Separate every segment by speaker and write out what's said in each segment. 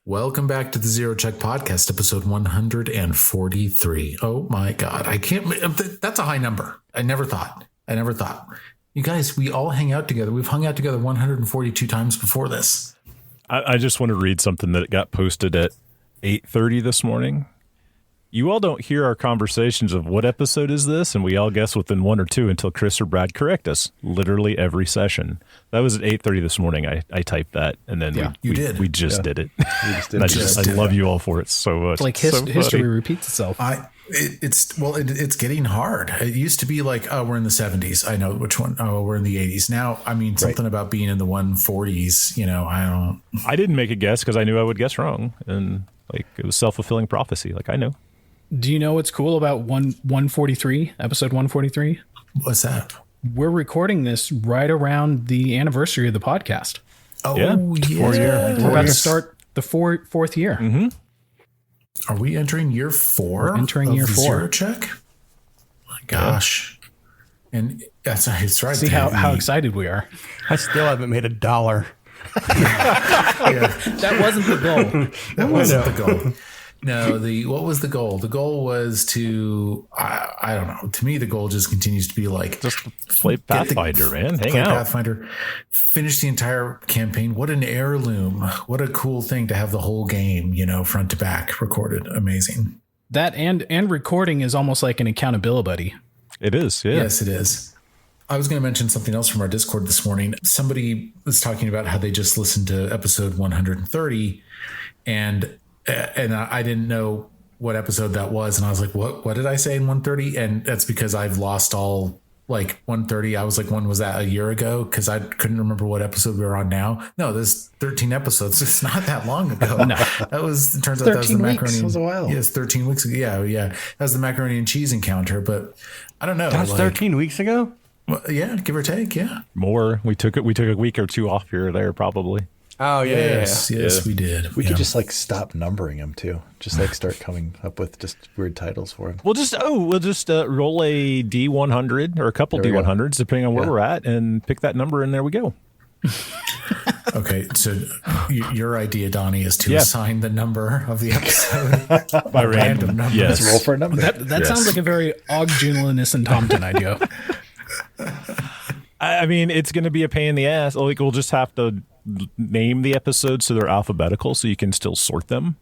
Speaker 1: Welcome back to the Zero Check Podcast, episode 143. Oh my God. I can't, that's a high number. I never thought. You guys, we all hang out together. We've hung out together 142 times before this.
Speaker 2: I just want to read something that got posted at 8:30 this morning. You all don't hear our conversations of what episode is this, and we all guess within one or two until Chris or Brad correct us. Literally every session. That was at 8:30 this morning. I typed that, and then we just did it. I love you all for it so much.
Speaker 3: It's like history repeats itself.
Speaker 1: It's getting hard. It used to be like, oh, we're in the 70s. I know which one. Oh, we're in the 80s. Now, I mean, something about being in the 140s,
Speaker 2: I didn't make a guess because I knew I would guess wrong. And like it was self-fulfilling prophecy. Like I know.
Speaker 3: Do you know what's cool about 143, episode 143?
Speaker 1: What's that?
Speaker 3: We're recording this right around the anniversary of the podcast.
Speaker 1: Oh, yeah.
Speaker 3: 4 year. We're about to start the fourth year.
Speaker 2: Mm-hmm.
Speaker 1: Are we entering year 4?
Speaker 3: We're entering year 4.
Speaker 1: Zero Check? My gosh. Yeah. And it's right.
Speaker 3: See how excited we are.
Speaker 4: I still haven't made $1.
Speaker 3: That wasn't the goal.
Speaker 1: That wasn't the goal. No, what was the goal? The goal was to, I don't know. To me, the goal just continues to be like,
Speaker 2: just play Pathfinder, man. Hang out.
Speaker 1: Pathfinder, finish the entire campaign. What an heirloom. What a cool thing to have the whole game, front to back recorded. Amazing.
Speaker 3: That and recording is almost like an accountability buddy.
Speaker 2: It is. Yeah.
Speaker 1: Yes, it is. I was going to mention something else from our Discord this morning. Somebody was talking about how they just listened to episode 130 and I didn't know what episode that was. And I was like, what did I say in 130? And that's because I've lost all like 130. I was like, when was that, a year ago? Because I couldn't remember what episode we were on now. No, there's 13 episodes. It's not that long ago. No, it turns out that was the macaroni.
Speaker 4: It was a while.
Speaker 1: Yes, 13 weeks ago. Yeah. That was the macaroni and cheese encounter. But I don't know.
Speaker 4: That was 13 weeks ago?
Speaker 1: Well, yeah, give or take. Yeah.
Speaker 2: More. We took a week or two off here or there, probably.
Speaker 4: Oh, yeah.
Speaker 1: Yes, we did.
Speaker 5: We could just stop numbering them too. Just start coming up with just weird titles for them.
Speaker 2: We'll just roll a D100 or a couple D100s depending on where we're at and pick that number and there we go.
Speaker 1: Okay, so your idea, Donnie, is to assign the number of the episode
Speaker 2: by random numbers.
Speaker 5: Yes. Let's roll for a number.
Speaker 3: That sounds like a very Og Junlinus and Tompton idea.
Speaker 2: I mean, it's going to be a pain in the ass. Like we'll just have to name the episodes so they're alphabetical so you can still sort them,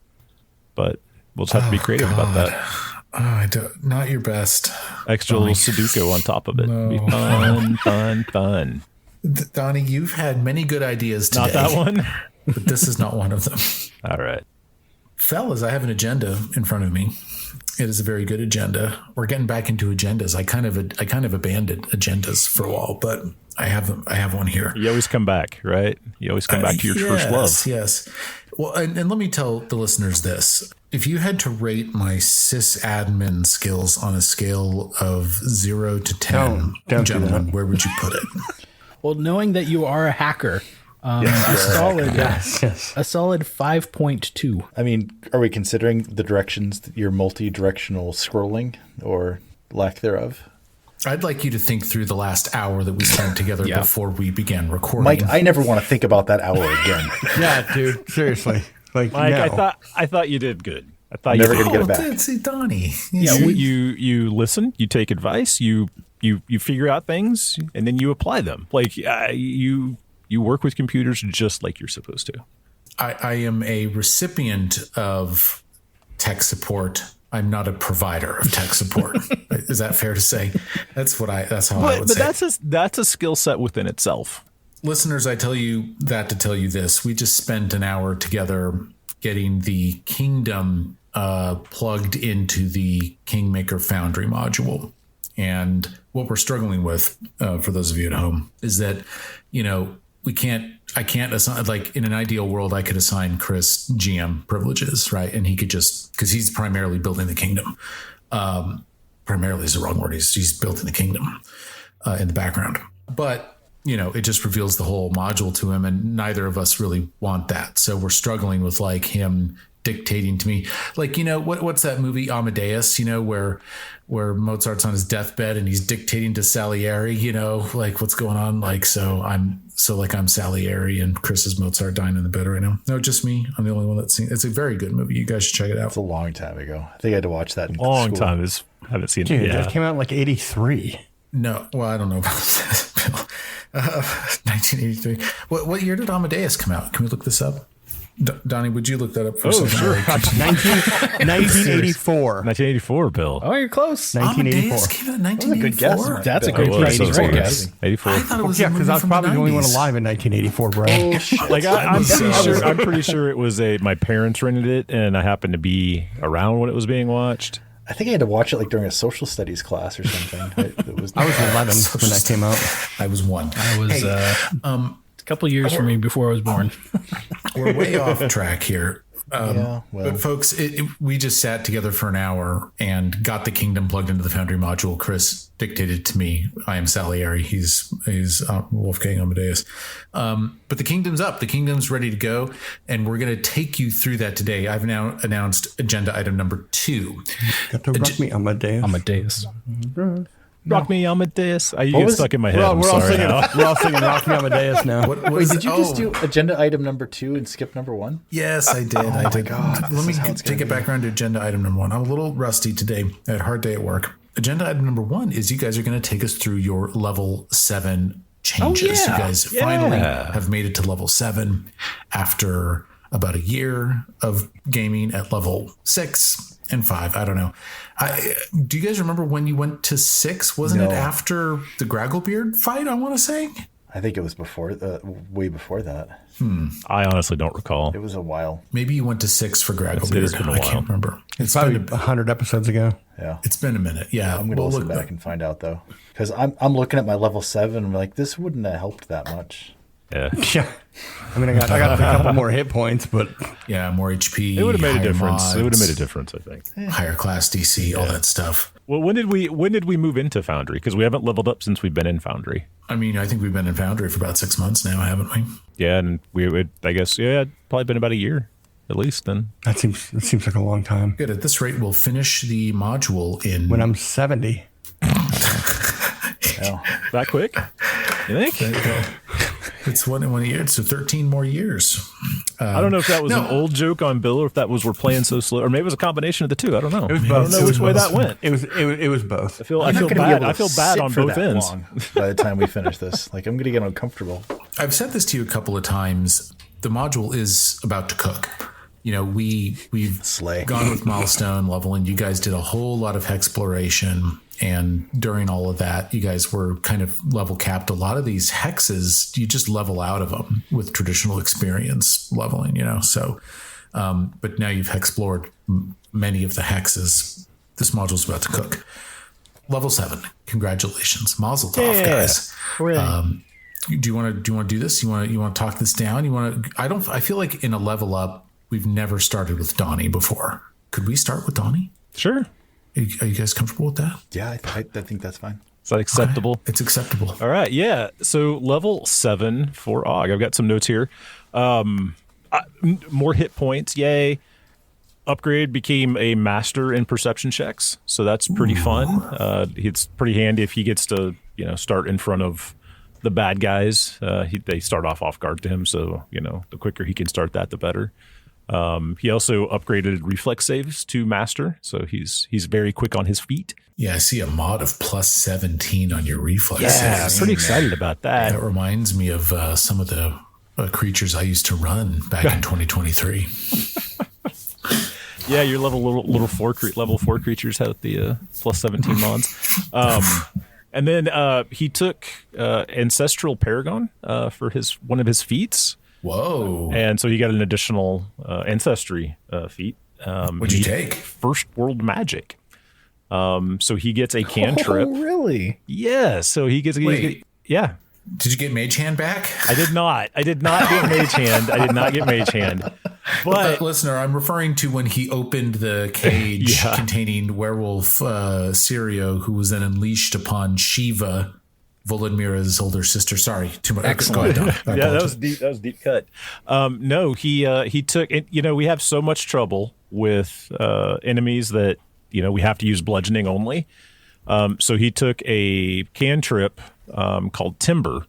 Speaker 2: but we'll just have to be creative about that.
Speaker 1: Not your best.
Speaker 2: Extra little Sudoku on top of it. No. Be fun.
Speaker 1: Donnie, you've had many good ideas today.
Speaker 2: Not that one?
Speaker 1: But this is not one of them.
Speaker 2: All right.
Speaker 1: Fellas, I have an agenda in front of me. It is a very good agenda. We're getting back into agendas. I kind of abandoned agendas for a while, but I have one here.
Speaker 2: You always come back, right? You always come back to your first love.
Speaker 1: Yes. Well, and let me tell the listeners this. If you had to rate my sysadmin skills on a scale of 0 to 10, gentlemen, where would you put it?
Speaker 3: Well, knowing that you are a hacker, a solid 5.2.
Speaker 5: I mean, are we considering the directions, your multi-directional scrolling or lack thereof?
Speaker 1: I'd like you to think through the last hour that we spent together before we began recording.
Speaker 5: Mike, I never want to think about that hour again.
Speaker 4: Yeah, dude, seriously. Mike,
Speaker 2: no. I thought you did good. I thought
Speaker 5: never going to get it back.
Speaker 1: See, Donnie.
Speaker 2: You listen, you take advice, you figure out things, and then you apply them. Like you work with computers just like you're supposed to.
Speaker 1: I am a recipient of tech support. I'm not a provider of tech support. Is that fair to say? That's how I would say.
Speaker 2: But that's a skill set within itself.
Speaker 1: Listeners, I tell you that to tell you this. We just spent an hour together getting the Kingdom plugged into the Kingmaker Foundry module. And what we're struggling with, for those of you at home, is that, I can't assign, like in an ideal world, I could assign Chris GM privileges, right? And he could because he's primarily building the kingdom. Primarily is the wrong word. He's building the kingdom in the background. But, it just reveals the whole module to him. And neither of us really want that. So we're struggling with him dictating to me. Like, what's that movie Amadeus, where Mozart's on his deathbed and he's dictating to Salieri, like what's going on. Like, I'm Salieri and Chris is Mozart dying in the bed right now. No, just me. I'm the only one that's seen it. It's a very good movie. You guys should check it out.
Speaker 5: It's a long time ago. I think I had to watch that in
Speaker 2: Long
Speaker 5: school.
Speaker 2: time. I haven't seen
Speaker 4: Dude,
Speaker 2: it. Yeah.
Speaker 4: that came out in like 83.
Speaker 1: No, well, I don't know about that, Bill. 1983. What year did Amadeus come out? Can we look this up? Donnie, would you look that up for a second?
Speaker 2: sure.
Speaker 4: 1984.
Speaker 2: 1984, Bill.
Speaker 3: Oh, you're close.
Speaker 4: 1984.
Speaker 1: Amadeus came out in 1984.
Speaker 5: That's a good guess.
Speaker 3: That's a
Speaker 2: It
Speaker 3: great
Speaker 2: was
Speaker 3: guess.
Speaker 2: so
Speaker 3: Great
Speaker 2: good.
Speaker 3: guess.
Speaker 2: 84.
Speaker 1: I thought it was
Speaker 4: Yeah,
Speaker 1: a
Speaker 4: because
Speaker 1: movie
Speaker 4: I was
Speaker 1: from
Speaker 4: probably the only one
Speaker 1: 90s.
Speaker 4: alive in 1984, bro.
Speaker 2: Like I'm pretty sure it was my parents rented it, and I happened to be around when it was being watched.
Speaker 5: I think I had to watch it like during a social studies class or something. It was
Speaker 4: I was 11 when that came out.
Speaker 1: I was one.
Speaker 3: I was a couple years for me before I was born.
Speaker 1: We're way off track here.
Speaker 5: Yeah, well.
Speaker 1: But folks, we just sat together for an hour and got the kingdom plugged into the Foundry module. Chris dictated to me. I am Salieri. He's Wolfgang Amadeus. But the kingdom's up. The kingdom's ready to go. And we're going to take you through that today. I've now announced agenda item number 2.
Speaker 4: Got to rock me Amadeus.
Speaker 3: Amadeus.
Speaker 2: Rock me Amadeus. You get stuck in my head.
Speaker 4: We're all,
Speaker 2: I'm
Speaker 4: we're all
Speaker 2: sorry
Speaker 4: singing.
Speaker 2: now.
Speaker 4: We're all singing "Rock Me Amadeus" now.
Speaker 1: What
Speaker 5: Wait,
Speaker 1: is
Speaker 5: did you
Speaker 1: it?
Speaker 5: just
Speaker 1: Oh,
Speaker 5: do agenda item number 2 and skip number 1?
Speaker 1: Yes, I did. I did.
Speaker 5: God,
Speaker 1: Let me
Speaker 5: this is how it's
Speaker 1: take
Speaker 5: gonna
Speaker 1: it back around to agenda item number 1. I'm a little rusty today. I had a hard day at work. Agenda item number 1 is you guys are going to take us through your level 7 changes.
Speaker 2: yeah.
Speaker 1: You guys
Speaker 2: Yeah.
Speaker 1: finally have made it to level 7 after about a year of gaming at level 6 and 5. I don't know. Do you guys remember when you went to 6? Wasn't it
Speaker 5: No.
Speaker 1: after the Gragglebeard fight, I want to say?
Speaker 5: I think it was before, way before that.
Speaker 2: I honestly don't recall.
Speaker 5: It was a while.
Speaker 1: Maybe you went to 6 for Gragglebeard.
Speaker 2: has been a
Speaker 1: I
Speaker 2: while.
Speaker 1: can't remember. It's
Speaker 4: Probably
Speaker 1: been
Speaker 4: 100 episodes ago.
Speaker 5: Yeah.
Speaker 1: It's been a minute. Yeah.
Speaker 5: I'm going to listen back and find out, though. Because I'm looking at my level 7 and I'm like, this wouldn't have helped that much.
Speaker 2: Yeah.
Speaker 4: Yeah. I mean, I got a couple more hit points, but
Speaker 1: Yeah, more HP.
Speaker 2: It would have made a
Speaker 1: higher
Speaker 2: difference. It would have
Speaker 1: mods,
Speaker 2: made a difference, I think.
Speaker 1: Higher class DC, all that stuff.
Speaker 2: Well, when did we move into Foundry? Because we haven't leveled up since we've been in Foundry.
Speaker 1: I mean, I think we've been in Foundry for about 6 months now, haven't we?
Speaker 2: Yeah, and we would, I guess, probably been about a year at least then.
Speaker 4: that seems like a long time.
Speaker 1: Good. At this rate, we'll finish the module in.
Speaker 4: When I'm 70.
Speaker 5: Yeah.
Speaker 2: That quick? You think?
Speaker 1: It's one year, so 13 more years.
Speaker 2: I don't know if that was
Speaker 1: no.
Speaker 2: an old joke on Bill or if that was we're playing so slow, or maybe it was a combination of the two. I don't know.
Speaker 4: It was
Speaker 2: I
Speaker 4: both.
Speaker 2: don't know which way that went.
Speaker 4: It was both.
Speaker 2: I feel
Speaker 5: I'm not gonna be
Speaker 2: bad.
Speaker 5: able to
Speaker 2: I feel bad
Speaker 5: sit
Speaker 2: on
Speaker 5: for
Speaker 2: both
Speaker 5: that
Speaker 2: ends.
Speaker 5: long by the time we finish this. Like, I'm going to get uncomfortable.
Speaker 1: I've said this to you a couple of times. The module is about to cook. We've
Speaker 5: Slay.
Speaker 1: gone with milestone level, and you guys did a whole lot of hexploration. And during all of that, you guys were kind of level capped. A lot of these hexes, you just level out of them with traditional experience leveling, So, but now you've explored many of the hexes. This module's about to cook. Level 7. Congratulations, Mazel Tov, guys. Do you want to do this? You want to talk this down? I feel like in a level up, we've never started with Donnie before. Could we start with Donnie?
Speaker 2: Sure.
Speaker 1: Are you guys comfortable with that?
Speaker 5: Yeah, I think that's fine.
Speaker 2: Is that acceptable?
Speaker 1: It's acceptable.
Speaker 2: All right, yeah. So level 7 for Og. I've got some notes here. More hit points, yay. Upgrade became a master in perception checks, so that's pretty fun. It's pretty handy if he gets to start in front of the bad guys. They start off guard to him, so the quicker he can start that, the better. He also upgraded reflex saves to master, so he's very quick on his feet.
Speaker 1: Yeah, I see a mod of plus 17 on your reflex.
Speaker 2: Yeah,
Speaker 1: saves.
Speaker 2: pretty excited about that.
Speaker 1: That reminds me of some of the creatures I used to run back in 2023.
Speaker 2: Yeah, your level 4 creatures have the plus 17 mods. And then he took Ancestral Paragon for one of his feats.
Speaker 1: Whoa.
Speaker 2: And so he got an additional Ancestry feat.
Speaker 1: What'd you take?
Speaker 2: First World Magic. So he gets a cantrip.
Speaker 5: Oh, really?
Speaker 2: Yeah, so he gets...
Speaker 1: Wait.
Speaker 2: Yeah.
Speaker 1: Did you get Mage Hand back?
Speaker 2: I did not get Mage Hand. But
Speaker 1: Listener, I'm referring to when he opened the cage containing werewolf Sirio, who was then unleashed upon Shiva Volodymyra's older sister. Sorry, too much.
Speaker 3: Excellent.
Speaker 1: Go ahead, Don.
Speaker 2: Yeah, that was deep. That was deep cut. No, he took. We have so much trouble with enemies that we have to use bludgeoning only. So he took a cantrip called Timber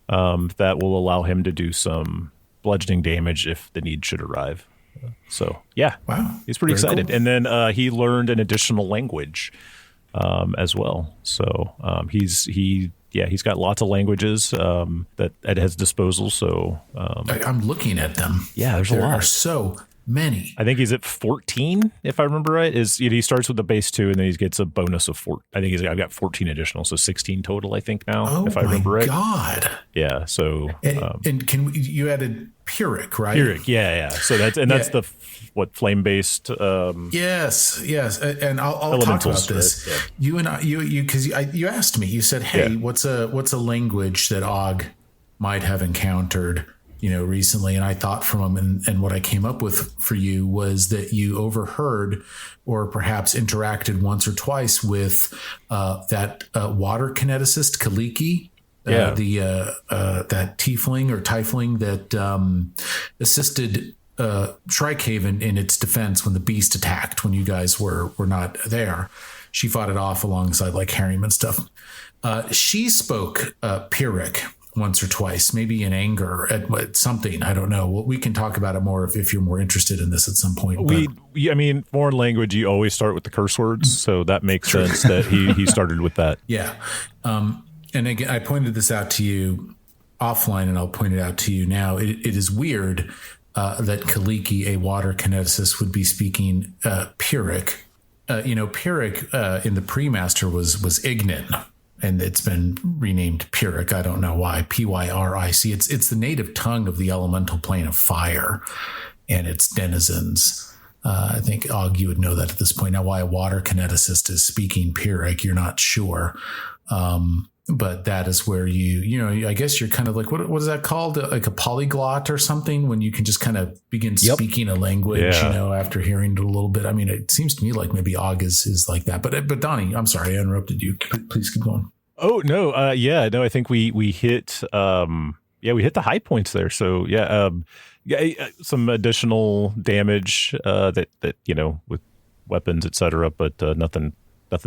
Speaker 2: that will allow him to do some bludgeoning damage if the need should arrive. So yeah,
Speaker 1: Wow,
Speaker 2: he's pretty
Speaker 1: very
Speaker 2: excited.
Speaker 1: cool.
Speaker 2: And then he learned an additional language as well. So he's got lots of languages that at his disposal. So
Speaker 1: I'm looking at them.
Speaker 2: Yeah, there's a
Speaker 1: there
Speaker 2: lot.
Speaker 1: are so many.
Speaker 2: I think he's at 14, if I remember right. He starts with the base 2, and then he gets a bonus of 4. I think I've got 14 additional, so 16 total. I think now,
Speaker 1: Oh
Speaker 2: if I remember right.
Speaker 1: God!
Speaker 2: Yeah. So
Speaker 1: And you added Pyrrhic, right?
Speaker 2: Pyrrhic, yeah. So that's the flame based.
Speaker 1: Yes, and I'll talk
Speaker 2: Elementals,
Speaker 1: about this.
Speaker 2: right? Yeah.
Speaker 1: You and I, because you asked me. You said, "Hey,
Speaker 2: Yeah.
Speaker 1: what's a language that Og might have encountered, recently?" And I thought from him, and what I came up with for you was that you overheard, or perhaps interacted once or twice with that water kineticist Kaliki.
Speaker 2: Yeah.
Speaker 1: That tiefling or tiefling that assisted Shrikehaven in its defense when the beast attacked, when you guys were not there. She fought it off alongside like Harryman stuff. She spoke Pyrrhic once or twice, maybe in anger at something. I don't know. We can talk about it more if you're more interested in this at some point.
Speaker 2: Foreign language, you always start with the curse words, so that makes sense that he started with that.
Speaker 1: Yeah. And again, I pointed this out to you offline, and I'll point it out to you now. It is weird that Kaliki, a water kineticist, would be speaking Pyrrhic. Pyrrhic in the pre-master was Ignin, and it's been renamed Pyrrhic. I don't know why. Pyric. It's the native tongue of the elemental plane of fire and its denizens. I think, Og, you would know that at this point. Now, why a water kineticist is speaking Pyrrhic, you're not sure. But that is where I guess you're kind of like, what is that called? Like a polyglot or something, when you can just kind of begin speaking a language, after hearing it a little bit. I mean, it seems to me like maybe Og is like that. But Donnie, I'm sorry, I interrupted you. Please keep going.
Speaker 2: Oh, no. I think we hit, we hit the high points there. So some additional damage that with weapons, etc., but nothing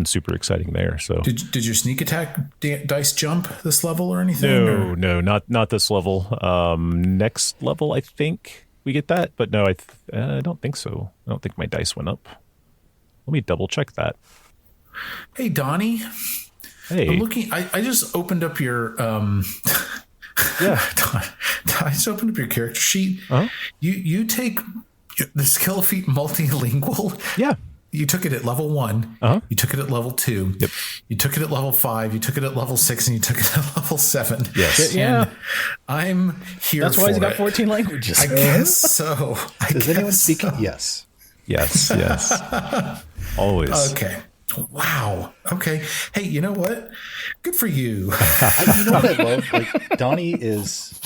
Speaker 2: super exciting there. So
Speaker 1: did your sneak attack dice jump this level or anything?
Speaker 2: No, not this level. Next level, I think we get that, but no, I don't think so. I don't think my dice went up. Let me double check that.
Speaker 1: Hey, Donnie.
Speaker 2: Hey,
Speaker 1: I'm looking. I just opened up your
Speaker 2: yeah.
Speaker 1: I just opened up your character sheet.
Speaker 2: Uh-huh.
Speaker 1: You take the skill feat multilingual.
Speaker 2: Yeah.
Speaker 1: You took it at level 1.
Speaker 2: Uh-huh.
Speaker 1: You took it at level 2.
Speaker 2: Yep.
Speaker 1: You took it at level 5. You took it at level 6, and you took it at level 7.
Speaker 2: Yes.
Speaker 3: Yeah.
Speaker 1: And I'm here.
Speaker 3: That's why he's got
Speaker 1: it.
Speaker 3: 14 languages.
Speaker 1: I guess so.
Speaker 5: Does anyone speak? Yes.
Speaker 2: Yes. Always.
Speaker 1: Okay. Wow. Okay. Hey, you know what? Good for you.
Speaker 5: You know what I love? Like, Donnie is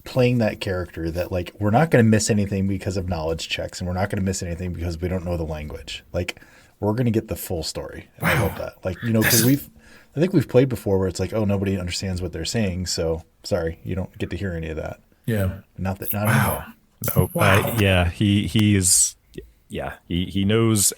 Speaker 5: playing that character that, like, we're not going to miss anything because of knowledge checks, and we're not going to miss anything because we don't know the language. Like, we're going to get the full story. And I love that. Like, because I think we've played before where it's like, oh, nobody understands what they're saying, so sorry, you don't get to hear any of that.
Speaker 1: Yeah.
Speaker 5: Not
Speaker 1: Wow.
Speaker 2: Oh,
Speaker 1: Wow.
Speaker 2: he is. Yeah, he knows.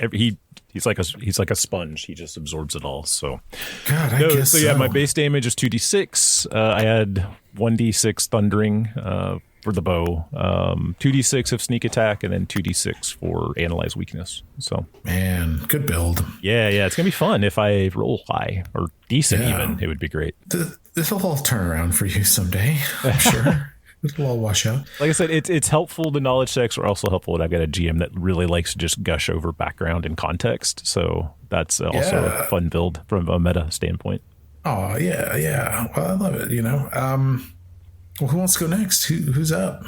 Speaker 2: He's like a sponge. He just absorbs it all. So,
Speaker 1: God, I guess
Speaker 2: so. Yeah, my base damage is 2d6. I had 1d6 thundering for the bow, 2d6 of sneak attack, and then 2d6 for analyze weakness. So,
Speaker 1: Man, good build.
Speaker 2: yeah, it's gonna be fun if I roll high or decent.
Speaker 1: Yeah.
Speaker 2: Even it would be great.
Speaker 1: This will all turn around for you someday, I'm sure. It'll all wash out.
Speaker 2: Like I said, it's helpful. The knowledge checks are also helpful. And I've got a GM that really likes to just gush over background and context. So that's also a fun build from a meta standpoint.
Speaker 1: Oh, yeah. Well, I love it, Well, who wants to go next? Who's up?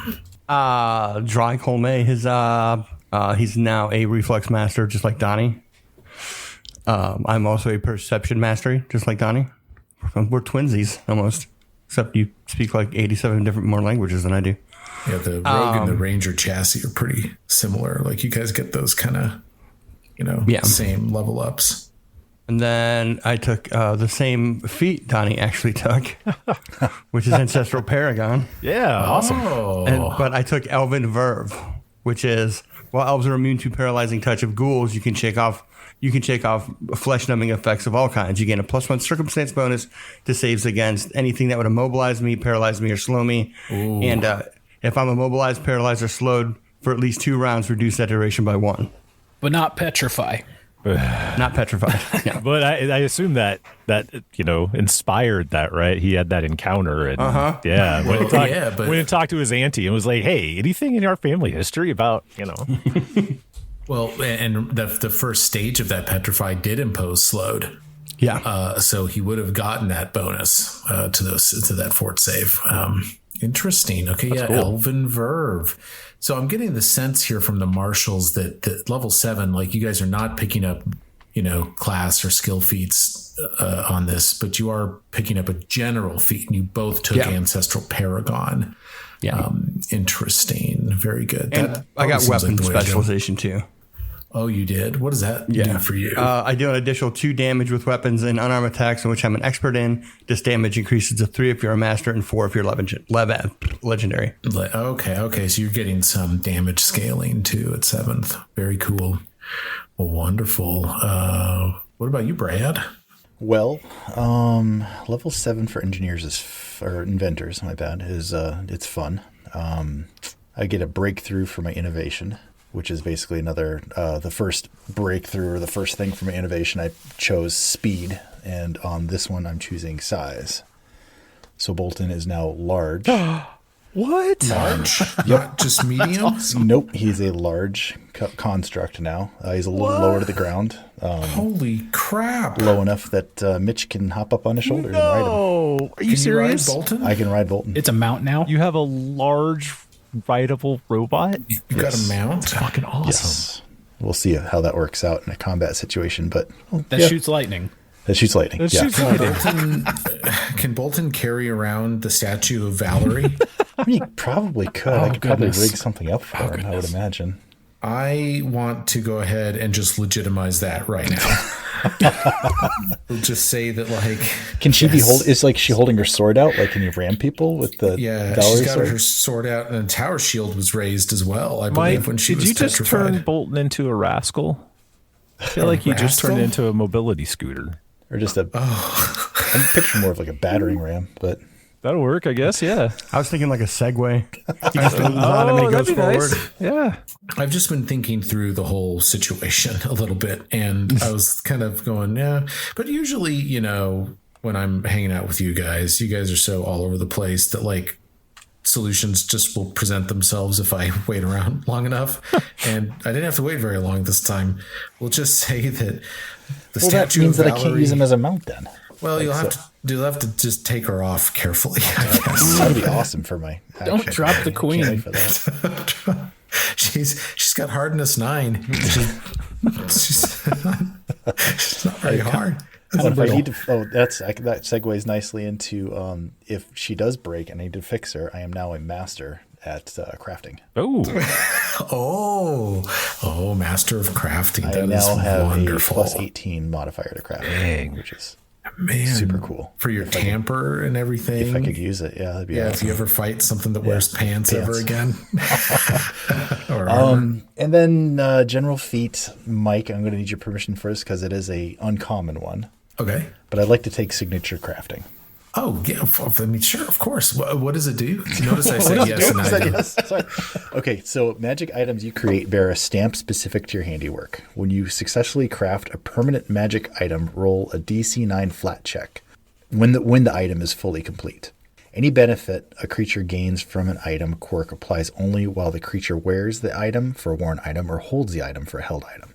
Speaker 4: Dry Colme, he's now a reflex master, just like Donnie. I'm also a perception mastery, just like Donnie. We're twinsies, almost. Except you speak like 87 different more languages than I do.
Speaker 1: Yeah, the Rogue and the Ranger chassis are pretty similar. Like, you guys get those kind of, same level ups.
Speaker 4: And then I took the same feat Donnie actually took, which is Ancestral Paragon.
Speaker 2: Yeah, awesome.
Speaker 4: But I took Elven Verve, which is while elves are immune to paralyzing touch of ghouls, you can shake off flesh numbing effects of all kinds. You gain a +1 circumstance bonus to saves against anything that would immobilize me, paralyze me, or slow me. Ooh. And if I'm immobilized, paralyzed, or slowed for at least 2 rounds, reduce that duration by 1.
Speaker 3: But not petrify.
Speaker 4: Not petrified. Yeah.
Speaker 2: But I assume that inspired that, right? He had that encounter, and yeah, went and talked to his auntie and was like, "Hey, anything in our family history about?"
Speaker 1: Well, and the first stage of that petrify did impose slowed.
Speaker 4: Yeah.
Speaker 1: So he would have gotten that bonus to that fort save. Interesting. Okay. That's cool. Elven Verve. So I'm getting the sense here from the marshals that level 7, like you guys are not picking up, class or skill feats on this, but you are picking up a general feat, and you both took Ancestral Paragon.
Speaker 4: Yeah.
Speaker 1: Interesting. Very good.
Speaker 4: And I got weapon specialization too.
Speaker 1: Oh, you did? What does that do for you?
Speaker 4: I do an additional 2 damage with weapons and unarmed attacks, in which I'm an expert in. This damage increases to 3 if you're a master and 4 if you're legendary.
Speaker 1: Okay. So you're getting some damage scaling too at 7th. Very cool. Well, wonderful. What about you, Brad?
Speaker 5: Well, level 7 for inventors, my bad, is it's fun. I get a breakthrough for my innovation, which is basically another, the first breakthrough or the first thing for my innovation. I chose speed, and on this one I'm choosing size. So Bolton is now large.
Speaker 2: What?
Speaker 1: Large? Not just medium?
Speaker 5: Awesome. Nope, he's a large construct now. He's a little lower to the ground.
Speaker 1: Holy crap.
Speaker 5: Low enough that Mitch can hop up on his shoulder and ride him.
Speaker 2: Are you serious?
Speaker 1: Ride Bolton?
Speaker 5: I can ride Bolton.
Speaker 3: It's a mount now?
Speaker 2: You have a large rideable robot?
Speaker 1: You got a mount?
Speaker 2: That's fucking awesome.
Speaker 5: Yes. We'll see how that works out in a combat situation, but
Speaker 3: that shoots lightning.
Speaker 5: That shoots lightning.
Speaker 1: Can Bolton carry around the statue of Valerie?
Speaker 5: I mean, he probably could. I could probably rig something up for him, I would imagine.
Speaker 1: I want to go ahead and just legitimize that right now. We'll just say that, like,
Speaker 5: can she be she holding her sword out? Like, can you ram people with the
Speaker 1: she's got her sword out, and a tower shield was raised as well, I believe, when she was
Speaker 2: petrified. Did you just turn Bolton into a rascal? I feel like he just turned into a mobility scooter.
Speaker 5: Or just I'm picturing more of like a battering ram, but
Speaker 2: that'll work, I guess. Yeah.
Speaker 4: I was thinking like a Segway. He just moves on and he goes forward.
Speaker 2: Nice. Yeah.
Speaker 1: I've just been thinking through the whole situation a little bit, and I was kind of going, yeah. But usually, when I'm hanging out with you guys are so all over the place that, like, solutions just will present themselves if I wait around long enough. And I didn't have to wait very long this time. We'll just say that the statue
Speaker 5: that means
Speaker 1: of
Speaker 5: that
Speaker 1: Valerie,
Speaker 5: I can't use him as a mount then.
Speaker 1: Well, you'll have to just take her off carefully, I guess.
Speaker 5: That'd be awesome for my action.
Speaker 3: Don't drop the queen.
Speaker 5: For that.
Speaker 1: She's got hardness 9. She's not very hard.
Speaker 5: If I need to, that segues nicely into if she does break and I need to fix her, I am now a master at crafting.
Speaker 1: Oh, master of crafting.
Speaker 5: I now have wonderful. A +18 modifier to crafting, which is super cool.
Speaker 1: For your tamper and everything.
Speaker 5: If I could use it, that'd be awesome.
Speaker 1: If you ever fight something that wears pants ever again.
Speaker 5: And then general feat, Mike, I'm going to need your permission first because it is a uncommon one.
Speaker 1: Okay.
Speaker 5: But I'd like to take signature crafting.
Speaker 1: Oh, yeah. I mean, sure, of course. What does it do? Notice I said yes and I did.
Speaker 5: Yes. Sorry. Okay, so magic items you create bear a stamp specific to your handiwork. When you successfully craft a permanent magic item, roll a DC 9 flat check when the item is fully complete. Any benefit a creature gains from an item quirk applies only while the creature wears the item for a worn item or holds the item for a held item.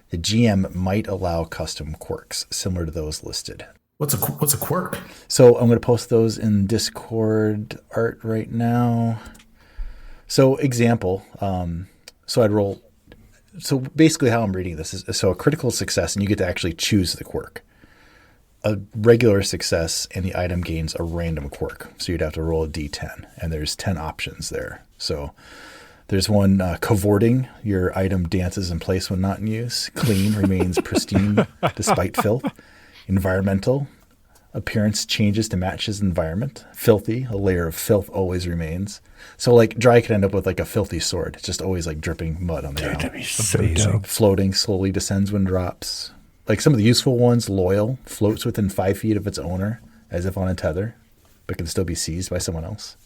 Speaker 5: The GM might allow custom quirks similar to those listed.
Speaker 1: What's a quirk?
Speaker 5: So I'm going to post those in Discord art right now. So example, so I'd roll. So basically how I'm reading this is, so a critical success and you get to actually choose the quirk. A regular success and the item gains a random quirk. So you'd have to roll a D10 and there's 10 options there. So There's one cavorting. Your item dances in place when not in use. Clean remains pristine despite filth. Environmental. Appearance changes to match his environment. Filthy. A layer of filth always remains. So like dry could end up with like a filthy sword. It's just always like dripping mud on the ground.
Speaker 4: That'd be so dope.
Speaker 5: Floating slowly descends when drops. Like some of the useful ones, loyal, floats within 5 feet of its owner as if on a tether, but can still be seized by someone else.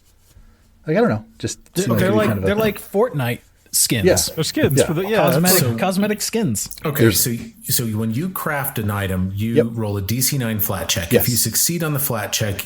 Speaker 5: Like I don't know, just
Speaker 3: They're like Fortnite skins.
Speaker 5: Yeah.
Speaker 2: They're skins
Speaker 5: Yeah.
Speaker 2: for the
Speaker 3: Cosmetic skins.
Speaker 1: Okay, so when you craft an item, you roll a DC 9 flat check.
Speaker 5: Yes.
Speaker 1: If you succeed on the flat check,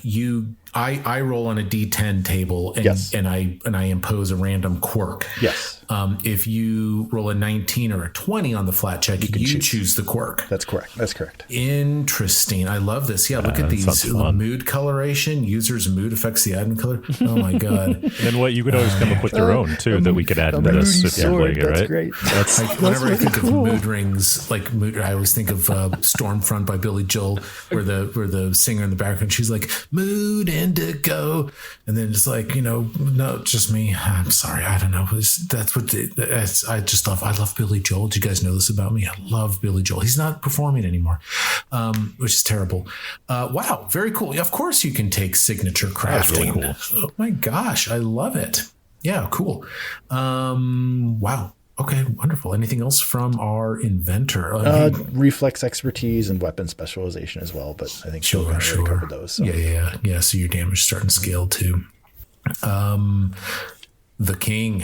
Speaker 1: I roll on a D10 table and
Speaker 5: Yes.
Speaker 1: and I impose a random quirk.
Speaker 5: Yes.
Speaker 1: If you roll a 19 or a 20 on the flat check, you choose the quirk.
Speaker 5: That's correct.
Speaker 1: Interesting. I love this. Yeah, look at
Speaker 2: that sounds
Speaker 1: these
Speaker 2: fun.
Speaker 1: mood coloration. User's mood affects the item color. Oh my god.
Speaker 2: And what you could always come up with your own too that we could add into this if you're playing it, right?
Speaker 5: Great.
Speaker 2: That's
Speaker 1: Like whenever I think of mood rings, like mood, I always think of Stormfront by Billy Joel, where the singer in the background, she's like mood indigo, and then it's like, no, just me. I'm sorry, I don't know. I love Billy Joel. Do you guys know this about me? I love Billy Joel. He's not performing anymore, which is terrible. Wow, very cool. Yeah, of course you can take signature crafting.
Speaker 2: really cool.
Speaker 1: Oh my gosh, I love it. Yeah, cool. Wow. Okay, wonderful. Anything else from our inventor?
Speaker 5: Reflex expertise and weapon specialization as well, but I think
Speaker 1: Sure.
Speaker 5: already covered those. So.
Speaker 1: Yeah. So your damage starting to scale too. The king.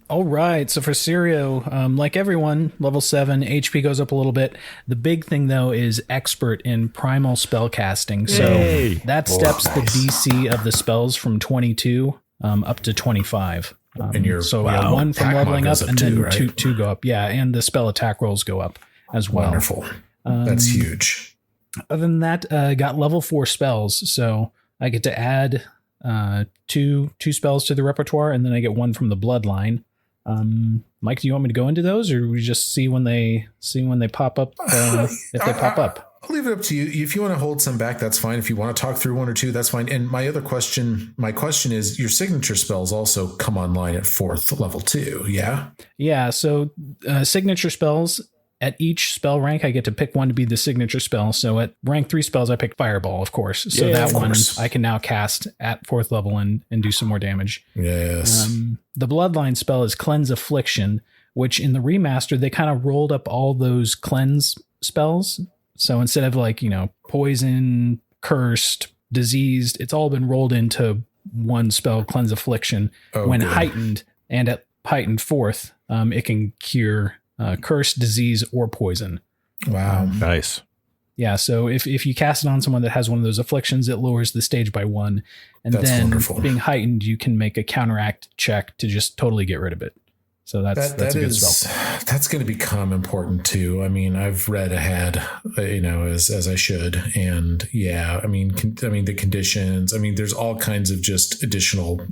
Speaker 3: All right. So for Sirio, like everyone, level 7, HP goes up a little bit. The big thing, though, is expert in primal spell casting. So
Speaker 2: Yay.
Speaker 3: that steps the DC of the spells from 22 up to 25.
Speaker 1: And your
Speaker 3: one from
Speaker 1: attack
Speaker 3: leveling
Speaker 1: mod
Speaker 3: up,
Speaker 1: goes
Speaker 3: and then
Speaker 1: too, right?
Speaker 3: two go up. Yeah, and the spell attack rolls go up as well.
Speaker 1: Wonderful. That's huge.
Speaker 3: Other than that, got level 4 spells. So I get to add two spells to the repertoire, and then I get one from the bloodline. Mike, do you want me to go into those, or we just see when they pop up? If they pop up.
Speaker 1: I'll leave it up to you. If you want to hold some back, that's fine. If you want to talk through one or two, that's fine. And my question is, your signature spells also come online at 4th level too, yeah?
Speaker 3: Yeah, so signature spells, at each spell rank, I get to pick one to be the signature spell. So at rank 3 spells, I pick Fireball, of course. So
Speaker 1: Yeah,
Speaker 3: that
Speaker 1: of
Speaker 3: one
Speaker 1: course.
Speaker 3: I can now cast at 4th level and do some more damage.
Speaker 1: Yes.
Speaker 3: The Bloodline spell is Cleanse Affliction, which in the remaster, they kind of rolled up all those cleanse spells. So instead of poison, cursed, diseased, it's all been rolled into one spell, Cleanse Affliction. When
Speaker 1: good.
Speaker 3: heightened, and at heightened 4th, it can cure curse, disease, or poison.
Speaker 1: Wow.
Speaker 2: nice.
Speaker 3: Yeah, so if you cast it on someone that has one of those afflictions, it lowers the stage by 1. And
Speaker 1: That's
Speaker 3: then
Speaker 1: wonderful.
Speaker 3: being heightened, you can make a counteract check to just totally get rid of it. So that's a good spell.
Speaker 1: That's going to become important too. I mean, I've read ahead, as I should, and yeah, I mean, the conditions. I mean, there's all kinds of just additional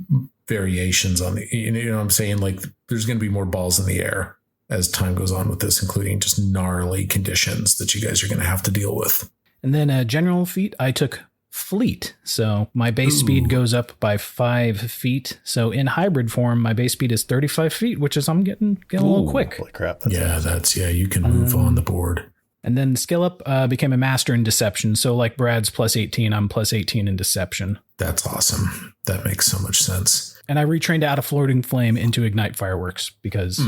Speaker 1: variations on the. You know what I'm saying? Like, there's going to be more balls in the air as time goes on with this, including just gnarly conditions that you guys are going to have to deal with.
Speaker 3: And then a general feat, I took Fleet. So my base speed goes up by 5 feet. So in hybrid form, my base speed is 35 feet, which is I'm getting a little quick.
Speaker 5: Holy crap.
Speaker 1: You can move on the board.
Speaker 3: And then skill up became a master in deception. So like Brad's plus 18, I'm plus 18 in deception.
Speaker 1: That's awesome. That makes so much sense.
Speaker 3: And I retrained out of floating flame into ignite fireworks because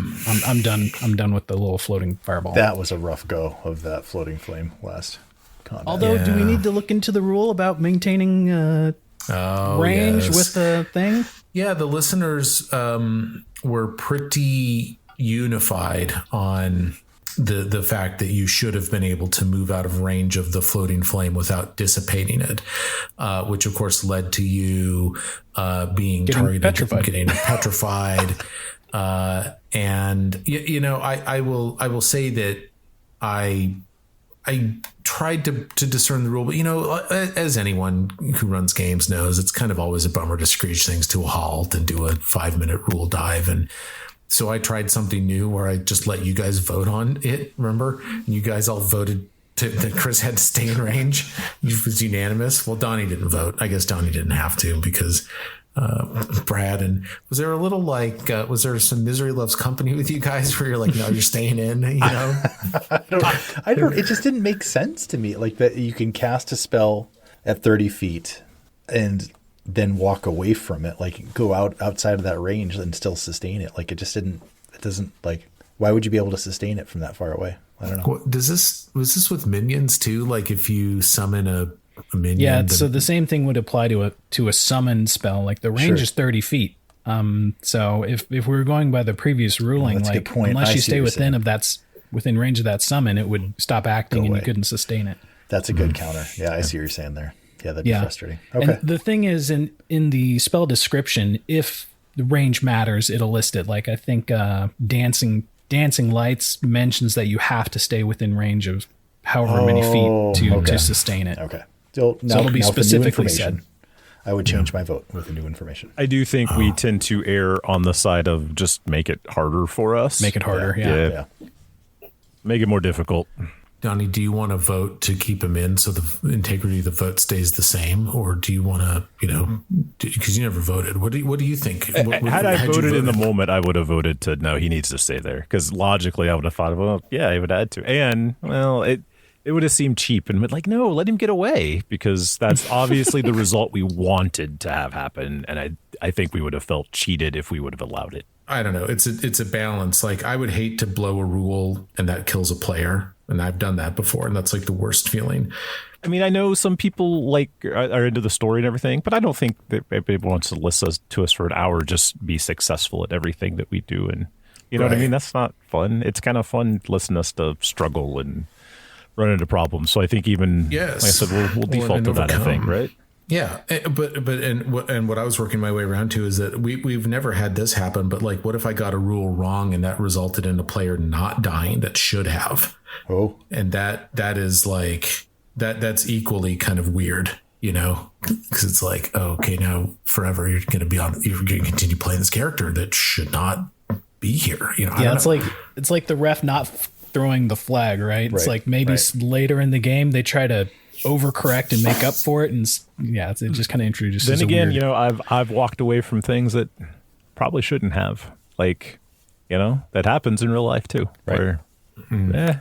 Speaker 3: I'm done with the little floating fireball.
Speaker 5: That was a rough go of that floating flame last combat.
Speaker 3: Although, do we need to look into the rule about maintaining range with the thing?
Speaker 1: Yeah, the listeners were pretty unified on the fact that you should have been able to move out of range of the floating flame without dissipating it, which of course led to you being targeted, getting petrified. And I will say that I tried to discern the rule, but as anyone who runs games knows, it's kind of always a bummer to screech things to a halt and do a 5-minute rule dive. And so I tried something new where I just let you guys vote on it. Remember? And you guys all voted that Chris had to stay in range. It was unanimous. Well, Donnie didn't vote. I guess Donnie didn't have to because Brad, and was there a little like was there some Misery Loves Company with you guys where you're like, no, you're staying in, you know?
Speaker 5: I don't. It just didn't make sense to me. Like that, you can cast a spell at 30 feet and then walk away from it, like go outside of that range and still sustain it. Like it just didn't. It doesn't like. Why would you be able to sustain it from that far away? I don't know.
Speaker 1: Was this with minions too? Like if you summon a minion?
Speaker 3: Yeah, so the same thing would apply to a summon spell. Like the range is 30 feet. So if we're going by the previous ruling,
Speaker 5: that's a
Speaker 3: like
Speaker 5: good point.
Speaker 3: unless
Speaker 5: I
Speaker 3: you
Speaker 5: see
Speaker 3: stay
Speaker 5: what you're
Speaker 3: within range of that summon, it would stop acting and you couldn't sustain it.
Speaker 5: That's a good counter. Yeah, I see what you're saying there. Yeah, that'd be frustrating. Okay.
Speaker 3: And the thing is, in the spell description, if the range matters, it'll list it. Like I think Dancing Lights mentions that you have to stay within range of however many feet to sustain it.
Speaker 5: Okay. So
Speaker 3: it'll be specifically said.
Speaker 5: I would change my vote with the new information.
Speaker 2: I do think we tend to err on the side of just make it harder for us.
Speaker 3: Make it harder, yeah.
Speaker 2: Make it more difficult.
Speaker 1: Donnie, do you want to vote to keep him in so the integrity of the vote stays the same, or do you want to, because you never voted? What do you think?
Speaker 2: Had I voted in the moment, I would have voted to no. He needs to stay there because logically, I would have thought, well, yeah, he would have had to, and well, it would have seemed cheap and been like, no, let him get away because that's obviously the result we wanted to have happen, and I think we would have felt cheated if we would have allowed it.
Speaker 1: I don't know. It's a balance. Like I would hate to blow a rule and that kills a player. And I've done that before. And that's like the worst feeling.
Speaker 2: I mean, I know some people like are into the story and everything, but I don't think that everybody wants to listen to us for an hour, just be successful at everything that we do. And you know what I mean? That's not fun. It's kind of fun listening to us to struggle and run into problems. So I think even, like I said, we'll default to that, I think, right?
Speaker 1: Yeah, but what I was working my way around to is that we've never had this happen. But like, what if I got a rule wrong and that resulted in a player not dying that should have?
Speaker 5: Oh,
Speaker 1: and that is like that's equally kind of weird, because it's like, oh, okay, now forever you're going to continue playing this character that should not be here.
Speaker 3: Yeah, it's like the ref not throwing the flag, right? It's like maybe later in the game they try to overcorrect and make up for it, and it just kind of introduces.
Speaker 2: Then again, I've walked away from things that probably shouldn't have, like, that happens in real life too.
Speaker 5: Right.
Speaker 2: Where, I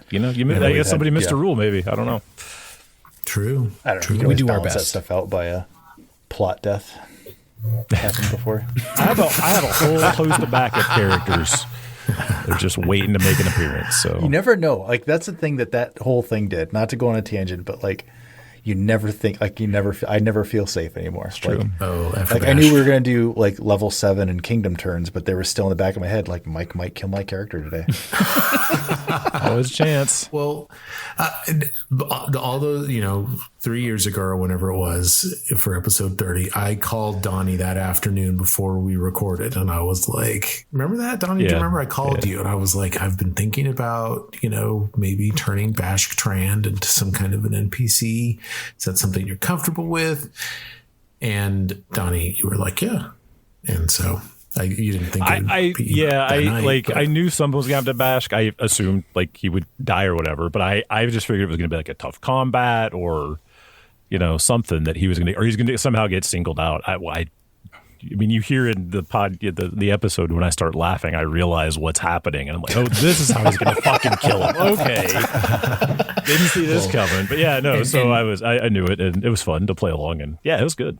Speaker 2: guess somebody missed a rule. Maybe I don't know.
Speaker 1: True.
Speaker 5: I don't know. We do our best. That stuff out by a plot death. Happened before.
Speaker 2: I have a whole host of backup characters. They're just waiting to make an appearance. So
Speaker 5: you never know. Like that's the thing that whole thing did. Not to go on a tangent, but like you never think I never feel safe anymore. It's
Speaker 2: true.
Speaker 5: Like I knew we were going to do like level 7 and kingdom turns, but they were still in the back of my head. Like Mike might kill my character today.
Speaker 2: Always a chance.
Speaker 1: Well, all those 3 years ago or whenever it was for episode 30, I called Donnie that afternoon before we recorded, and I was like, "Remember that, Donnie? Do you remember I called you?" And I was like, "I've been thinking about maybe turning Fort Trand into some kind of an NPC. Is that something you're comfortable with?" And Donnie, you were like, "Yeah," and so. You didn't think
Speaker 2: I knew someone was going to have to Bashk. I assumed like he would die or whatever, but I just figured it was going to be like a tough combat or something that he was going to, or he's going to somehow get singled out. I mean, you hear in the episode when I start laughing, I realize what's happening, and I'm like, oh, this is how he's going to fucking kill him. Okay, didn't see this coming, but yeah, no. I knew it, and it was fun to play along, and yeah, it was good.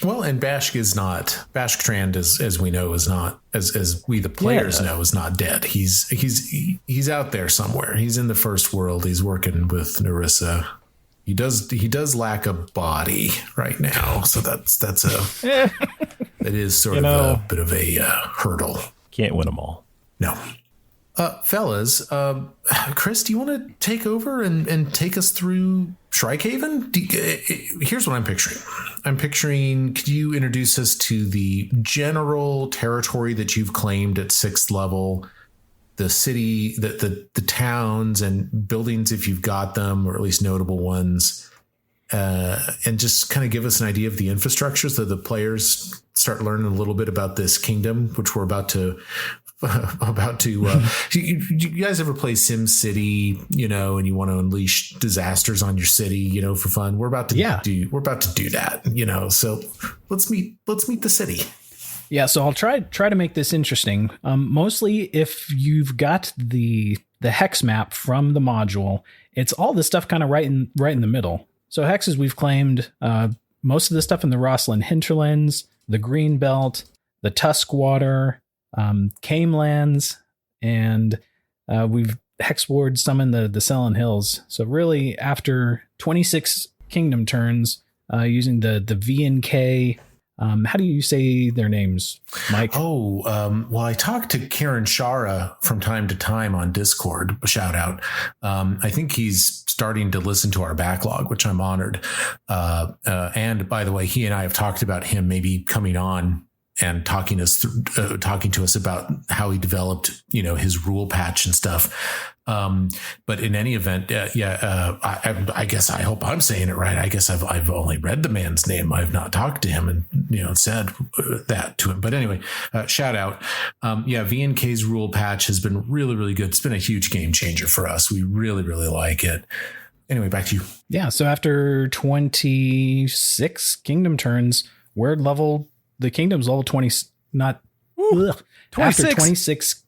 Speaker 1: Well, and Fort Trand, as we know, is not, as we the players know, is not dead. He's out there somewhere. He's in the first world. He's working with Narissa. He does lack a body right now, so that's it is sort of a bit of a hurdle.
Speaker 2: Can't win them all.
Speaker 1: No. Fellas, Chris, do you want to take over and take us through Shrikehaven? Here's what I'm picturing. Could you introduce us to the general territory that you've claimed at 6th level, the city, the towns and buildings if you've got them, or at least notable ones, and just kind of give us an idea of the infrastructure so the players start learning a little bit about this kingdom, which we're about to about to. You guys ever play Sim City? And you want to unleash disasters on your city, for fun. We're about to do that. So let's meet the city.
Speaker 3: Yeah, so I'll try to make this interesting. Mostly, if you've got the hex map from the module, it's all this stuff kind of right in the middle. So hexes we've claimed most of the stuff in the Roslyn hinterlands, the Green Belt, the Tuskwater, Camelands, and we've hexward some in the Selin Hills. So really, after 26 kingdom turns, using the V and K. How do you say their names, Mike?
Speaker 1: Well, I talk to Karen Shara from time to time on Discord. Shout out. I think he's starting to listen to our backlog, which I'm honored. And by the way, he and I have talked about him maybe coming on and talking to us about how he developed, his rule patch and stuff. But in any event, I guess I hope I'm saying it right. I guess I've only read the man's name. I've not talked to him and, said that to him. But anyway, shout out. VNK's rule patch has been really, really good. It's been a huge game changer for us. We really, really like it. Anyway, back to you.
Speaker 3: Yeah. So after 26 kingdom turns, the kingdom's level 20, not 26. After 26,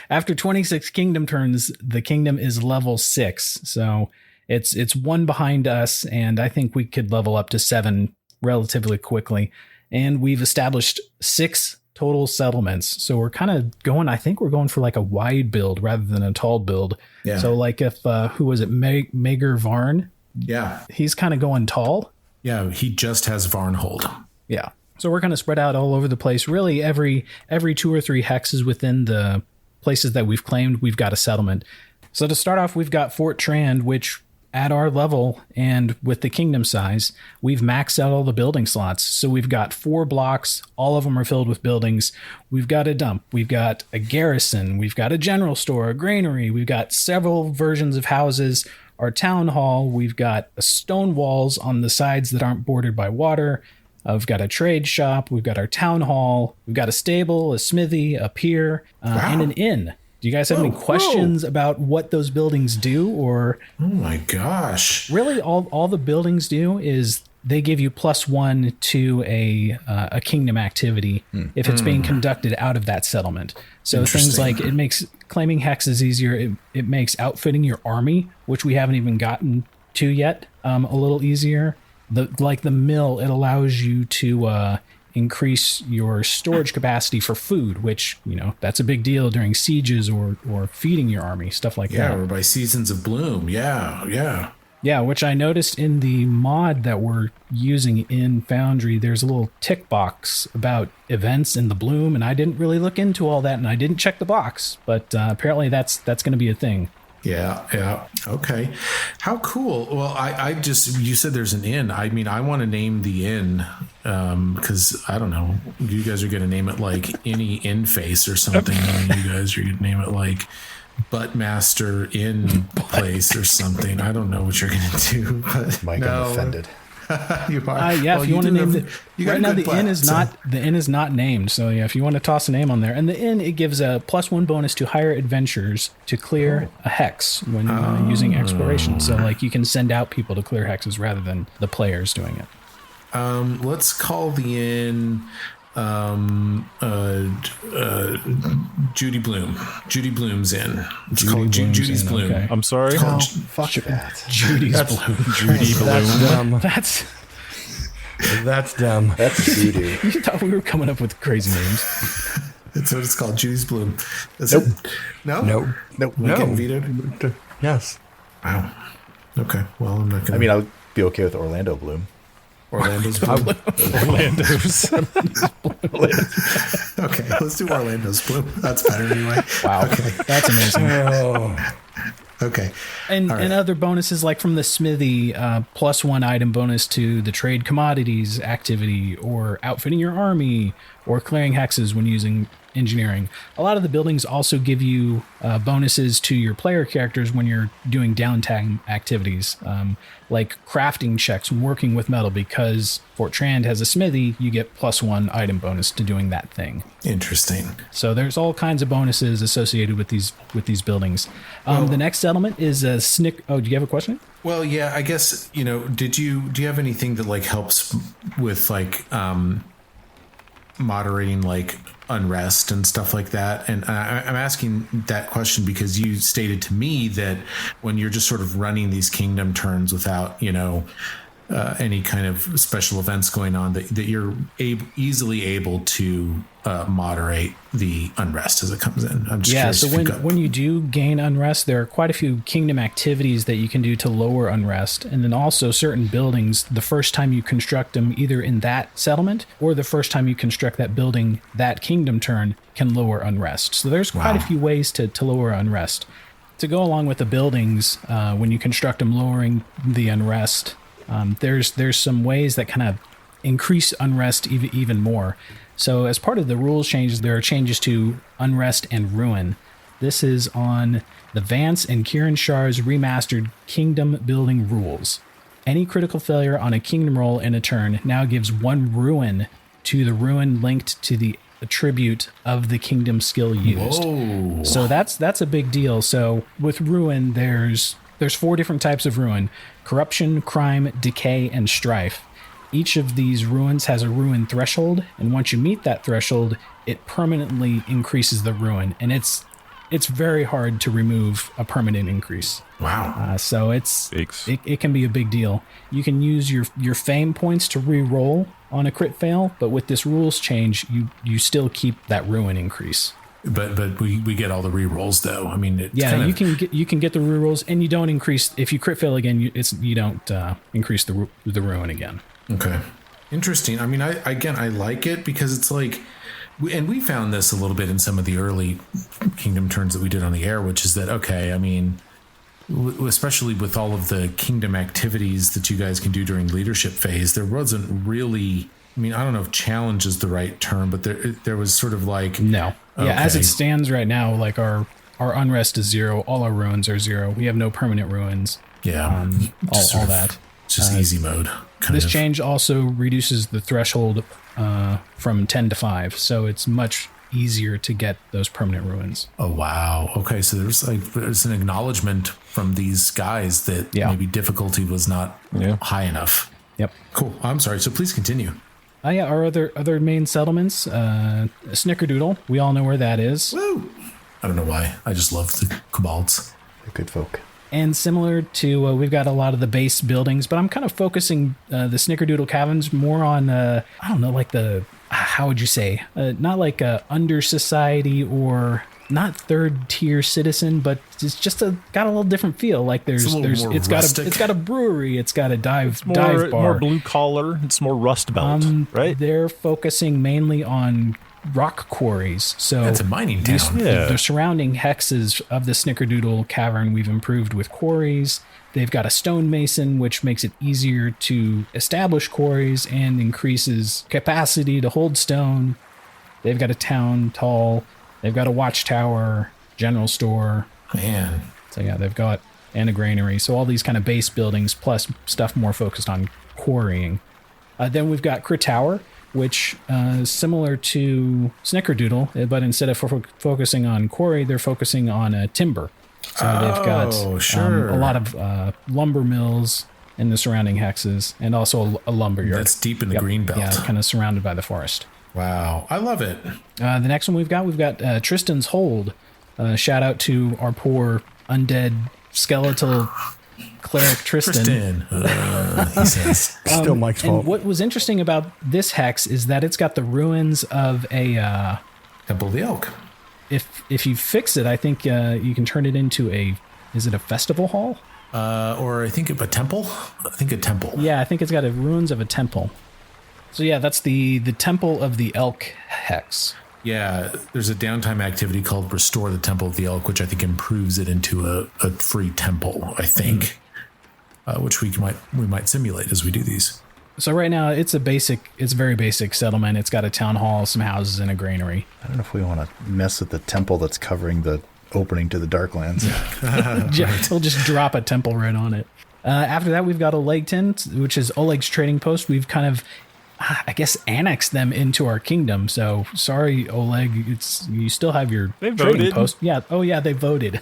Speaker 3: after 26 kingdom turns, the kingdom is level 6. So it's one behind us, and I think we could level up to 7 relatively quickly. And we've established 6 total settlements. So we're kind of going, I think we're going for like a wide build rather than a tall build. Yeah. So like if, who was it? Mager Varn?
Speaker 1: Yeah.
Speaker 3: He's kind of going tall.
Speaker 1: Yeah. He just has Varnhold.
Speaker 3: Yeah. So we're kind of spread out all over the place. Really, every 2 or 3 hexes within the places that we've claimed, we've got a settlement. So to start off, we've got Fort Trand, which at our level and with the kingdom size, we've maxed out all the building slots. So we've got 4 blocks. All of them are filled with buildings. We've got a dump. We've got a garrison. We've got a general store, a granary. We've got several versions of houses. Our town hall. We've got stone walls on the sides that aren't bordered by water. We've got a trade shop. We've got our town hall. We've got a stable, a smithy, a pier, and an inn. Do you guys have any questions about what those buildings do? Or
Speaker 1: oh my gosh!
Speaker 3: Really, all the buildings do is they give you +1 to a kingdom activity if it's being conducted out of that settlement. So things like it makes claiming hexes easier. It makes outfitting your army, which we haven't even gotten to yet, a little easier. The mill, it allows you to increase your storage capacity for food, which, that's a big deal during sieges or feeding your army, stuff like that.
Speaker 1: Yeah, or by seasons of bloom. Yeah.
Speaker 3: Yeah, which I noticed in the mod that we're using in Foundry, there's a little tick box about events in the bloom, and I didn't really look into all that, and I didn't check the box, but apparently that's going to be a thing.
Speaker 1: Yeah. Okay. How cool. Well, you said there's an inn. I mean, I want to name the inn because I don't know. You guys are going to name it like any inn face or something. You guys are going to name it like Buttmaster Inn Place or something. I don't know what you're going to do. But
Speaker 5: Mike, I'm offended.
Speaker 1: You are.
Speaker 3: Yeah, if you want to name it. Right now, the inn is not named. So yeah, if you want to toss a name on there, and the inn, it gives a +1 bonus to hire adventurers to clear a hex when using exploration. So like you can send out people to clear hexes rather than the players doing it.
Speaker 1: Let's call the inn Judy Bloom. Judy Bloom's Inn. It's called Judy's Bloom.
Speaker 3: Okay.
Speaker 2: I'm sorry.
Speaker 5: Fuck that.
Speaker 3: Judy's Bloom.
Speaker 2: Judy Bloom.
Speaker 4: That's dumb.
Speaker 5: That's Judy.
Speaker 3: You thought we were coming up with crazy names.
Speaker 1: That's what it's called. Judy's Bloom.
Speaker 5: Nope.
Speaker 1: No.
Speaker 5: Nope.
Speaker 1: Getting vetoed.
Speaker 4: Yes.
Speaker 1: Wow. Okay. Well, I'm not gonna.
Speaker 5: I mean, I'll be okay with Orlando Bloom.
Speaker 1: Orlando's Bloom.
Speaker 2: Orlando's.
Speaker 1: Okay, let's do Orlando's Bloom. That's better anyway.
Speaker 3: Wow.
Speaker 1: Okay.
Speaker 3: That's amazing.
Speaker 1: Okay.
Speaker 3: And
Speaker 1: right.
Speaker 3: and other bonuses like from the smithy, +1 item bonus to the trade commodities activity, or outfitting your army, or clearing hexes when using engineering. A lot of the buildings also give you bonuses to your player characters when you're doing downtime activities, like crafting checks and working with metal. Because Fort Trand has a smithy, you get +1 item bonus to doing that thing.
Speaker 1: Interesting.
Speaker 3: So there's all kinds of bonuses associated with these buildings. The next element is a snick. Oh, do you have a question?
Speaker 1: Well, yeah, I guess, do you have anything that like helps with like moderating like unrest and stuff like that? And I'm asking that question because you stated to me that when you're just sort of running these kingdom turns without, any kind of special events going on, that you're easily able to moderate the unrest as it comes in. I'm just curious.
Speaker 3: So when you do gain unrest, there are quite a few kingdom activities that you can do to lower unrest. And then also certain buildings, the first time you construct them, either in that settlement or the first time you construct that building, that kingdom turn can lower unrest. So there's quite a few ways to lower unrest. To go along with the buildings, when you construct them, lowering the unrest, there's some ways that kind of increase unrest even more. So as part of the rules changes, there are changes to unrest and ruin. This is on the Vance and Kieran Shar's remastered kingdom building rules. Any critical failure on a kingdom roll in a turn now gives 1 ruin to the ruin linked to the attribute of the kingdom skill used.
Speaker 1: Whoa.
Speaker 3: So that's a big deal. So with ruin, there's 4 different types of ruin: corruption, crime, decay, and strife. Each of these ruins has a ruin threshold, and once you meet that threshold, it permanently increases the ruin, and it's very hard to remove a permanent increase.
Speaker 1: Wow.
Speaker 3: So it can be a big deal. You can use your fame points to re-roll on a crit fail, but with this rules change, you still keep that ruin increase.
Speaker 1: But we get all the re-rolls though. I mean, it's
Speaker 3: you can get the re-rolls, and you don't increase if you crit fail again. You don't increase the ruin again.
Speaker 1: Okay, interesting. I mean, I like it because it's like, and we found this a little bit in some of the early kingdom turns that we did on the air, which is that okay. I mean, especially with all of the kingdom activities that you guys can do during leadership phase, there wasn't really. I mean, I don't know if challenge is the right term, but there was sort of like
Speaker 3: no.
Speaker 1: Okay.
Speaker 3: Yeah, as it stands right now, like our unrest is 0, all our ruins are 0. We have no permanent ruins.
Speaker 1: Yeah,
Speaker 3: all that.
Speaker 1: Just easy mode.
Speaker 3: This change also reduces the threshold from 10 to 5, so it's much easier to get those permanent ruins.
Speaker 1: Oh wow! Okay, so there's an acknowledgement from these guys that maybe difficulty was not high enough.
Speaker 3: Yep.
Speaker 1: Cool. I'm sorry. So please continue.
Speaker 3: Our other main settlements, Snickerdoodle. We all know where that is.
Speaker 1: Woo! I don't know why. I just love the kobolds.
Speaker 5: They're good folk.
Speaker 3: And similar to, we've got a lot of the base buildings, but I'm kind of focusing the Snickerdoodle caverns more on, I don't know, like how would you say? Not like under society or not third tier citizen, but it's just got a little different feel. Like it's got a brewery, it's got a dive bar,
Speaker 2: more blue collar. It's more rust belt, right?
Speaker 3: They're focusing mainly on rock quarries. So
Speaker 1: it's a mining town.
Speaker 3: The surrounding hexes of the Snickerdoodle cavern we've improved with quarries. They've got a stonemason, which makes it easier to establish quarries and increases capacity to hold stone. They've got a town hall. They've got a watchtower, general store.
Speaker 1: Man.
Speaker 3: So yeah, they've got, and a granary. So all these kind of base buildings plus stuff more focused on quarrying. Then we've got Crit Tower, which is similar to Snickerdoodle, but instead of focusing on quarry, they're focusing on timber. So they've got a lot of lumber mills in the surrounding hexes, and also a lumber yard.
Speaker 1: That's deep in the green belt.
Speaker 3: Yeah, kind of surrounded by the forest.
Speaker 1: Wow, I love it.
Speaker 3: The next one we've got Tristan's Hold. Shout out to our poor undead skeletal cleric Tristan.
Speaker 1: He says.
Speaker 4: Still Mike's fault.
Speaker 3: And what was interesting about this hex is that it's got the ruins of a
Speaker 1: Temple of the Elk.
Speaker 3: If you fix it, I think you can turn it into is it a festival hall?
Speaker 1: Or I think a temple. I think a temple.
Speaker 3: Yeah, I think it's got a ruins of a temple. So yeah, that's the Temple of the Elk hex.
Speaker 1: Yeah, there's a downtime activity called Restore the Temple of the Elk, which I think improves it into a free temple, I think, which we might simulate as we do these.
Speaker 3: So right now it's a very basic settlement. It's got a town hall, some houses, and a granary.
Speaker 5: I don't know if we want to mess with the temple that's covering the opening to the Darklands.
Speaker 3: We'll just drop a temple right on it. After that, we've got Olegton, which is Oleg's trading post. We've kind of, I guess, annexed them into our kingdom. So sorry, Oleg, you still have your trading post. Yeah. Oh yeah, they voted.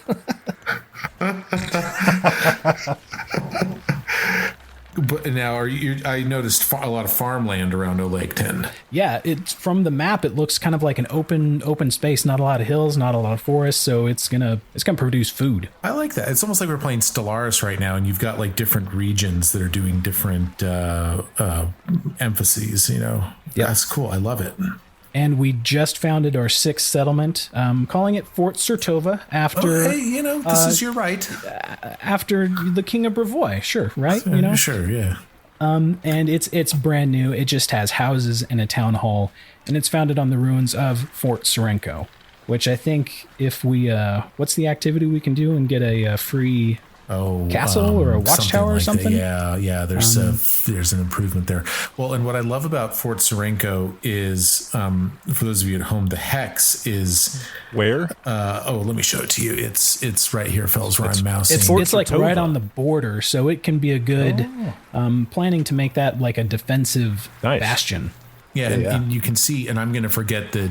Speaker 1: But now, I noticed a lot of farmland around Olegton.
Speaker 3: Yeah, it's from the map. It looks kind of like an open space. Not a lot of hills, not a lot of forests. So it's gonna produce food.
Speaker 1: I like that. It's almost like we're playing Stellaris right now, and you've got like different regions that are doing different emphases. Yeah, that's cool. I love it.
Speaker 3: And we just founded our 6th settlement, calling it Fort Sertova after.
Speaker 1: Oh, hey, this is your right.
Speaker 3: After the King of Brevoy, sure, right?
Speaker 1: Sure, yeah.
Speaker 3: And it's brand new. It just has houses and a town hall, and it's founded on the ruins of Fort Serenko, which I think if we, what's the activity we can do and get a free castle or a watchtower or something?
Speaker 1: Yeah. There's an improvement there. Well, and what I love about Fort Serenko is, for those of you at home, the hex is
Speaker 2: where?
Speaker 1: Let me show it to you. It's right here, fellas, where I'm mousing.
Speaker 3: It's like right on the border, so it can be a good planning to make that like a defensive bastion.
Speaker 1: Yeah, and you can see, and I'm going to forget the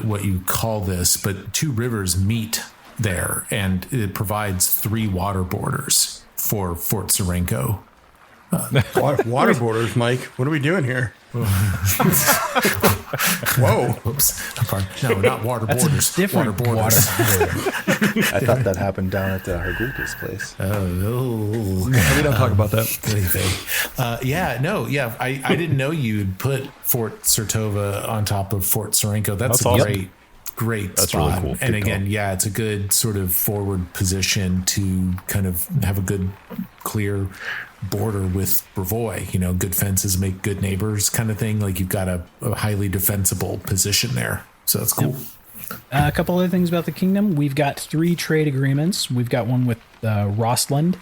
Speaker 1: what you call this, but 2 rivers meet there, and it provides 3 water borders for Fort Serenko.
Speaker 4: Water borders, Mike. What are we doing here? Whoa!
Speaker 1: Oops. No, not water borders.
Speaker 3: Different
Speaker 1: water borders.
Speaker 5: I thought that happened down at Hargulka's place.
Speaker 4: We don't talk about that.
Speaker 1: I didn't know you'd put Fort Sertova on top of Fort Serenko. That's a
Speaker 2: awesome.
Speaker 1: Great
Speaker 2: That's
Speaker 1: spot.
Speaker 2: really cool.
Speaker 1: And again, it's a good sort of forward position to kind of have a good, clear border with Brevoy. Good fences make good neighbors kind of thing. Like you've got a highly defensible position there. So that's cool.
Speaker 3: A couple other things about the kingdom. We've got 3 trade agreements. We've got one with Rostland.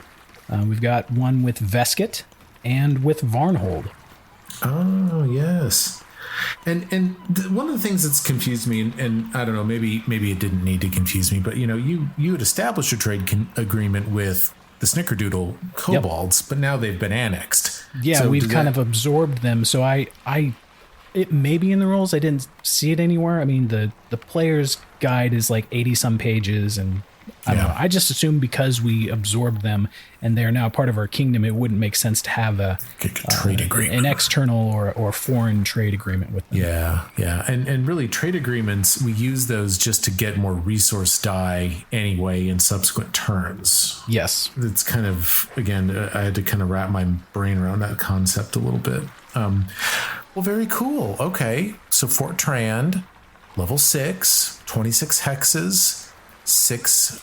Speaker 3: We've got one with Veskit and with Varnhold.
Speaker 1: Oh, yes. And one of the things that's confused me, and I don't know, maybe it didn't need to confuse me, but you had established a trade agreement with the Snickerdoodle kobolds, but now they've been annexed.
Speaker 3: Yeah, so we've kind of absorbed them. So it may be in the rules. I didn't see it anywhere. I mean, the player's guide is like 80 some pages, and I don't know. I just assumed because we absorbed them and they're now part of our kingdom, it wouldn't make sense to have a
Speaker 1: trade agreement,
Speaker 3: an external or foreign trade agreement with them.
Speaker 1: Yeah. And really trade agreements, we use those just to get more resource die anyway in subsequent turns.
Speaker 3: Yes.
Speaker 1: It's kind of, again, I had to kind of wrap my brain around that concept a little bit. Well, very cool. Okay. So Fort Trand, level 6, 26 hexes. 6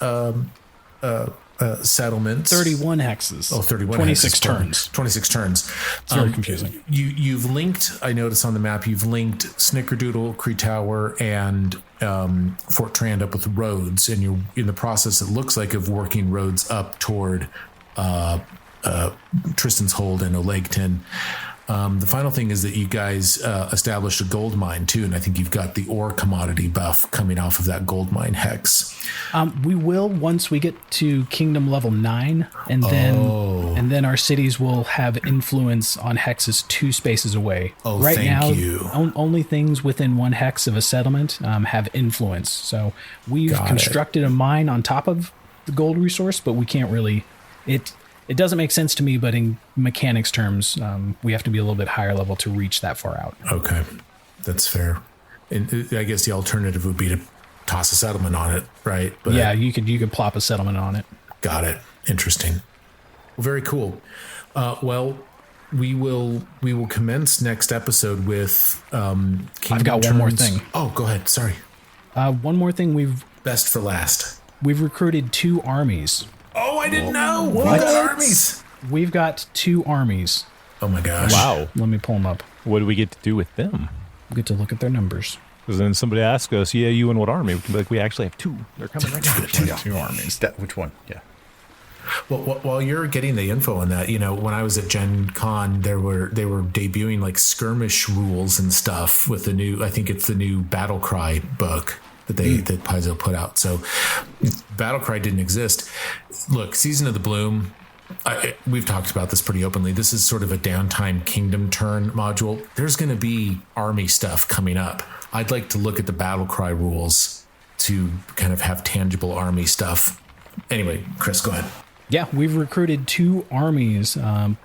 Speaker 1: settlements.
Speaker 3: 31 hexes.
Speaker 1: 31
Speaker 3: 26
Speaker 1: hexes.
Speaker 3: turns.
Speaker 1: 26 turns.
Speaker 3: It's very confusing.
Speaker 1: You've linked, I notice on the map, you've linked Snickerdoodle, Cree Tower, and Fort Trand up with roads, and you're in the process, it looks like, of working roads up toward Tristan's Hold and Olegton. The final thing is that you guys established a gold mine too, and I think you've got the ore commodity buff coming off of that gold mine hex.
Speaker 3: We will once we get to Kingdom level 9, and then our cities will have influence on hexes 2 spaces away. Right now, only things within 1 hex of a settlement have influence. So we've constructed a mine on top of the gold resource, but we can't really It doesn't make sense to me, but in mechanics terms, we have to be a little bit higher level to reach that far out.
Speaker 1: Okay, that's fair. And I guess the alternative would be to toss a settlement on it, right?
Speaker 3: But yeah, you could plop a settlement on it.
Speaker 1: Got it. Interesting. Well, very cool. Well, we will commence next episode with Kingdom
Speaker 3: I've got one more thing.
Speaker 1: Oh, go ahead. Sorry.
Speaker 3: One more thing.
Speaker 1: Best for last.
Speaker 3: We've recruited 2 armies.
Speaker 1: Oh, I didn't know. We've got armies.
Speaker 3: We've got 2 armies.
Speaker 1: Oh my gosh.
Speaker 2: Wow.
Speaker 3: Let me pull them up.
Speaker 2: What do we get to do with them?
Speaker 3: We get to look at their numbers.
Speaker 2: Because then somebody asks us, you and what army? We can be like, we actually have 2. They're coming right now.
Speaker 5: 2 armies. Which one? Yeah.
Speaker 1: Well, while you're getting the info on that, when I was at Gen Con, they were debuting like skirmish rules and stuff with I think it's the new Battle Cry book that Paizo put out. So Battle Cry didn't exist. Look, Season of the Bloom, we've talked about this pretty openly. This is sort of a downtime kingdom turn module. There's going to be army stuff coming up. I'd like to look at the Battle Cry rules to kind of have tangible army stuff. Anyway, Chris, go ahead.
Speaker 3: Yeah, we've recruited 2 armies.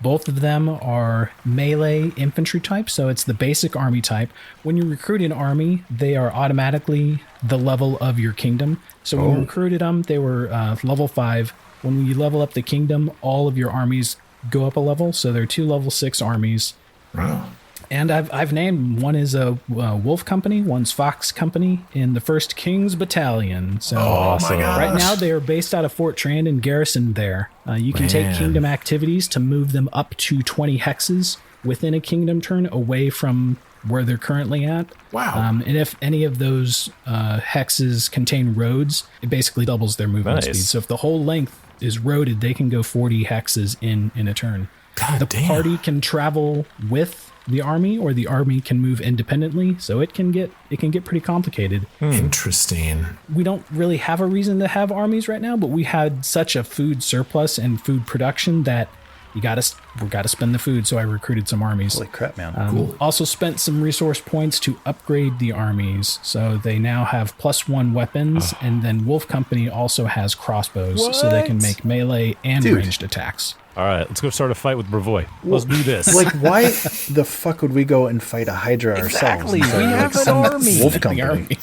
Speaker 3: Both of them are melee infantry type, so it's the basic army type. When you recruit an army, they are automatically the level of your kingdom. So when we recruited them, they were level 5. When we level up the kingdom, all of your armies go up a level. So they're 2 level 6 armies.
Speaker 1: Wow.
Speaker 3: And I've named, one is a Wolf Company, one's Fox Company in the 1st King's Battalion. So
Speaker 1: my gosh.
Speaker 3: right now they are based out of Fort Trand and garrisoned there. You can take kingdom activities to move them up to 20 hexes within a kingdom turn away from where they're currently at.
Speaker 1: Wow.
Speaker 3: And if any of those hexes contain roads, it basically doubles their movement speed. So if the whole length is roaded, they can go 40 hexes in a turn.
Speaker 1: God
Speaker 3: the
Speaker 1: damn.
Speaker 3: party can travel with the army, or the army can move independently, so it can get pretty complicated.
Speaker 1: Interesting.
Speaker 3: We don't really have a reason to have armies right now, but we had such a food surplus and food production that we got to spend the food, so I recruited some armies.
Speaker 5: Holy crap, man.
Speaker 1: Cool.
Speaker 3: Also spent some resource points to upgrade the armies, so they now have +1 weapons, and then Wolf Company also has crossbows, so they can make melee and ranged attacks.
Speaker 2: All right, let's go start a fight with Bravoy. Let's do this.
Speaker 5: Like, why the fuck would we go and fight a Hydra ourselves?
Speaker 2: Exactly. We have an army.
Speaker 5: Wolf Company.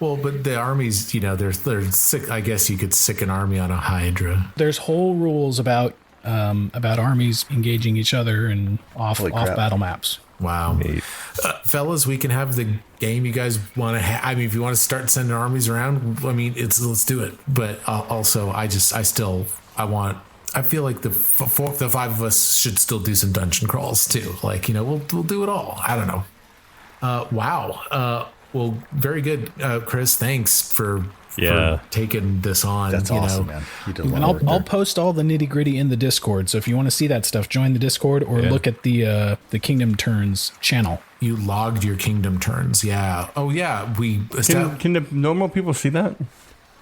Speaker 1: Well, but the armies, they're sick. I guess you could sick an army on a Hydra.
Speaker 3: There's whole rules about armies engaging each other and off battle maps.
Speaker 1: Wow. Fellas, we can have the game you guys want to have. I mean, if you want to start sending armies around, I mean, let's do it. But also, I feel like the 5 of us should still do some dungeon crawls too. Like, we'll do it all. I don't know. Wow. Well, very good, Chris. Thanks for taking this on.
Speaker 5: That's awesome, man. You did a lot
Speaker 3: And
Speaker 5: of work
Speaker 3: I'll
Speaker 5: there.
Speaker 3: post all the nitty gritty in the Discord. So if you want to see that stuff, join the Discord or look at the Kingdom Turns channel.
Speaker 1: You logged your kingdom turns. Yeah. Oh, yeah.
Speaker 4: Can the normal people see that?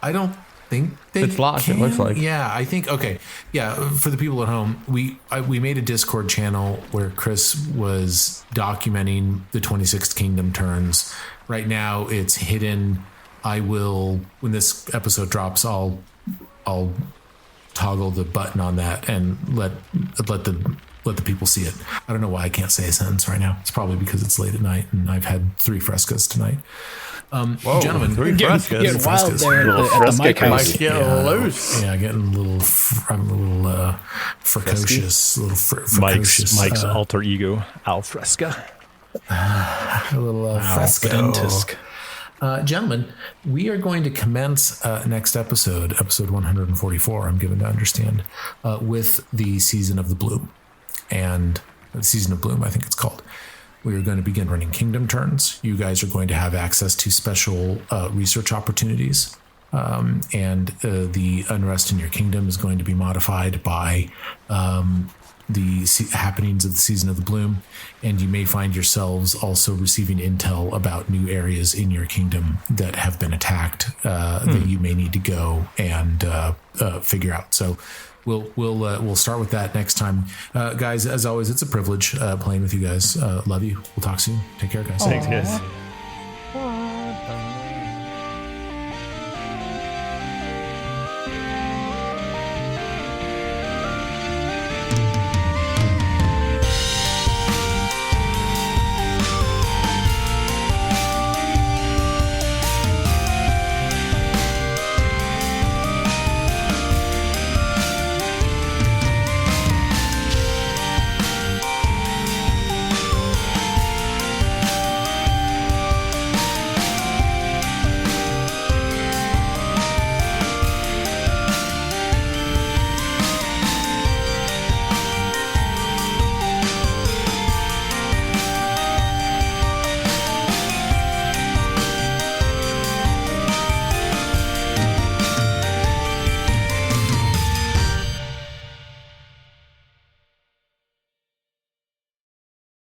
Speaker 1: I don't think
Speaker 4: it's locked. It looks like.
Speaker 1: Yeah, I think. Okay, yeah. For the people at home, we made a Discord channel where Chris was documenting the 26th Kingdom turns. Right now, it's hidden. I will, when this episode drops, I'll toggle the button on that and let the people see it. I don't know why I can't say a sentence right now. It's probably because it's late at night and I've had 3 frescas tonight.
Speaker 4: Whoa,
Speaker 1: gentlemen,
Speaker 4: 3 frescas.
Speaker 3: Getting wild there at the
Speaker 5: fresca
Speaker 3: mic house.
Speaker 4: Mike's getting loose.
Speaker 1: Yeah, getting a little precocious,
Speaker 2: Mike's alter ego, Al Fresca.
Speaker 1: a little fresco. Gentlemen, we are going to commence next episode 144, I'm given to understand, with the Season of the Bloom. And the Season of Bloom, I think it's called. We are going to begin running kingdom turns. You guys are going to have access to special research opportunities. And the unrest in your kingdom is going to be modified by the happenings of the Season of the Bloom. And you may find yourselves also receiving intel about new areas in your kingdom that have been attacked that you may need to go and figure out. So we'll start with that next time. Guys, as always, it's a privilege playing with you guys. Love you. We'll talk soon. Take care, guys.
Speaker 2: Thanks, guys.